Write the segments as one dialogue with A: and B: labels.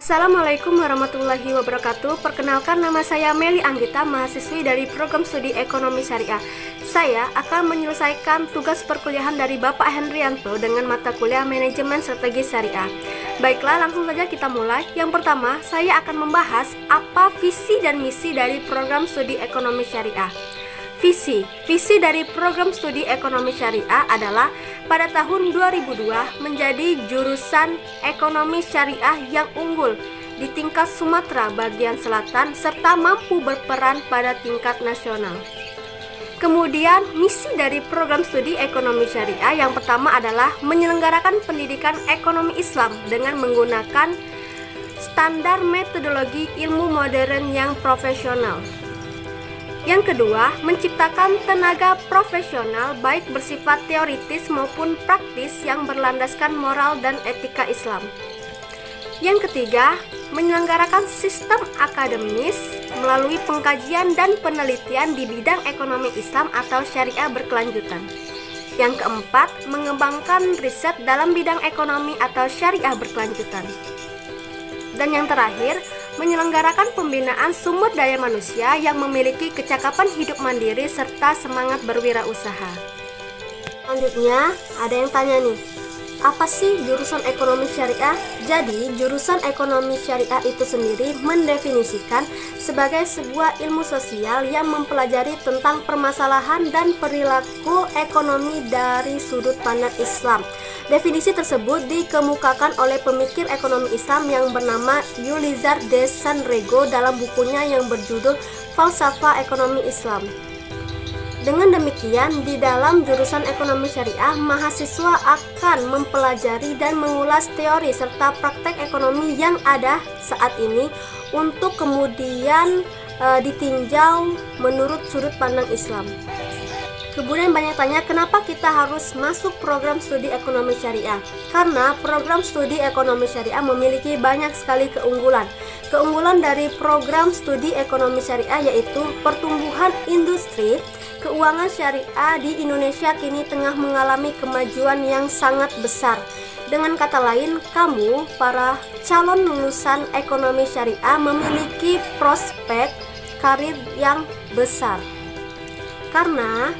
A: Assalamualaikum warahmatullahi wabarakatuh. Perkenalkan, nama saya Meli Anggita, mahasiswi dari program studi ekonomi syariah. Saya akan menyelesaikan tugas perkuliahan dari Bapak Hendrianto dengan mata kuliah manajemen strategi syariah. Baiklah, langsung saja kita mulai. Yang pertama, saya akan membahas apa visi dan misi dari program studi ekonomi syariah. Visi dari program studi ekonomi syariah adalah pada tahun 2002 menjadi jurusan ekonomi syariah yang unggul di tingkat Sumatera bagian selatan serta mampu berperan pada tingkat nasional. Kemudian misi dari program studi ekonomi syariah yang pertama adalah menyelenggarakan pendidikan ekonomi Islam dengan menggunakan standar metodologi ilmu modern yang profesional. Yang kedua, menciptakan tenaga profesional baik bersifat teoritis maupun praktis yang berlandaskan moral dan etika Islam. Yang ketiga, menyelenggarakan sistem akademis melalui pengkajian dan penelitian di bidang ekonomi Islam atau syariah berkelanjutan. Yang keempat, mengembangkan riset dalam bidang ekonomi atau syariah berkelanjutan. Dan yang terakhir, menyelenggarakan pembinaan sumber daya manusia yang memiliki kecakapan hidup mandiri serta semangat berwirausaha. Selanjutnya, ada yang tanya nih, apa sih jurusan ekonomi syariah? Jadi, jurusan ekonomi syariah itu sendiri mendefinisikan sebagai sebuah ilmu sosial yang mempelajari tentang permasalahan dan perilaku ekonomi dari sudut pandang Islam. Definisi tersebut dikemukakan oleh pemikir ekonomi Islam yang bernama Yulizar de Sanrego dalam bukunya yang berjudul Falsafah Ekonomi Islam. Dengan demikian, di dalam jurusan ekonomi syariah, mahasiswa akan mempelajari dan mengulas teori serta praktek ekonomi yang ada saat ini untuk kemudian ditinjau menurut sudut pandang Islam. Kemudian banyak tanya, kenapa kita harus masuk program studi ekonomi syariah? Karena program studi ekonomi syariah memiliki banyak sekali keunggulan. Keunggulan dari program studi ekonomi syariah yaitu pertumbuhan industri keuangan syariah di Indonesia kini tengah mengalami kemajuan yang sangat besar. Dengan kata lain, kamu, para calon lulusan ekonomi syariah memiliki prospek karir yang besar. Karena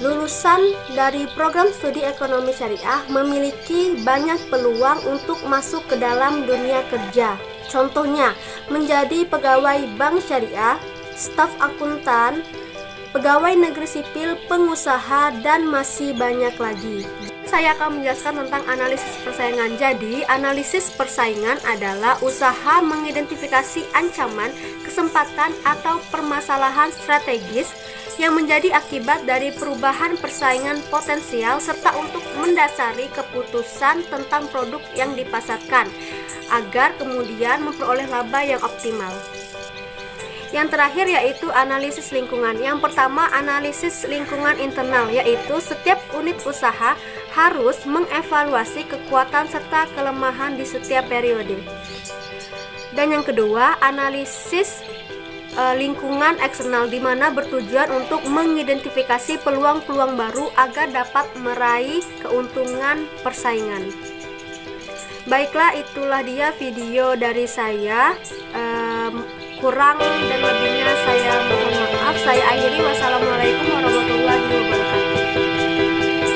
A: lulusan dari program studi ekonomi syariah memiliki banyak peluang untuk masuk ke dalam dunia kerja. Contohnya, menjadi pegawai bank syariah, staf akuntan, pegawai negeri sipil, pengusaha, dan masih banyak lagi. Saya akan menjelaskan tentang analisis persaingan. Jadi, analisis persaingan adalah usaha mengidentifikasi ancaman, kesempatan, atau permasalahan strategis yang menjadi akibat dari perubahan persaingan potensial serta untuk mendasari keputusan tentang produk yang dipasarkan agar kemudian memperoleh laba yang optimal. Yang terakhir yaitu analisis lingkungan. Yang pertama, analisis lingkungan internal, yaitu setiap unit usaha harus mengevaluasi kekuatan serta kelemahan di setiap periode. Dan yang kedua, analisis lingkungan eksternal, di mana bertujuan untuk mengidentifikasi peluang-peluang baru agar dapat meraih keuntungan persaingan. Baiklah, itulah dia video dari saya. Kurang dan lebihnya saya mohon maaf. Saya akhiri. Wassalamualaikum warahmatullahi wabarakatuh.